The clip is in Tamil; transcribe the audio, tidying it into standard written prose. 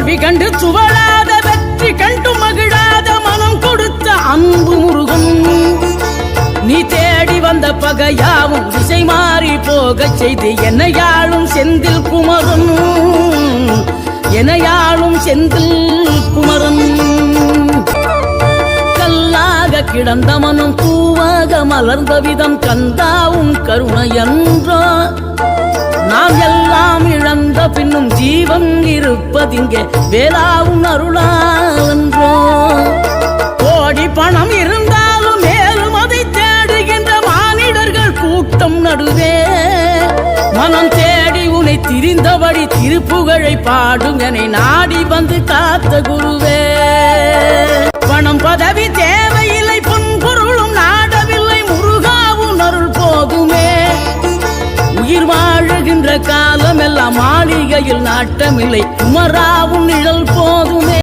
தோல்வி கண்டு துவளாத வெற்றி கண்டு மகிழாத மனம் கொடுத்த அன்பு முருகன் நீ தேடி வந்த பகையாவும் திசை மாறி போகச் செய்து என்னையாளும் செந்தில் குமரன் என்னையாளும் செந்தில் குமரன் கல்லாக கிடந்த மனம் பூவாக மலர்ந்த விதம் கந்தாவும் கருணை என்றோ நாம் எல்லாம் இழந்த பின்னும் ஜீவன் இருப்பதிங்கே வேளாவும் அருளாவென்றோ கோடி பணம் இருந்தாலும் மேலும் அதை தேடுகின்ற மானிடர்கள் கூட்டம் நடுவே மனம் தேடி உன்னை திரிந்தபடி திருப்புகழை பாடும் என நாடி வந்து காத்த குருவே பணம் பதவி தேவையில்லை பொன்பொருளும் நாடவில்லை முருகாவும் அருள் போதுமே உயிர் வாழுகின்ற காலம் எல்லாம் மாளிகையில் நாட்டமில்லை குமராவும்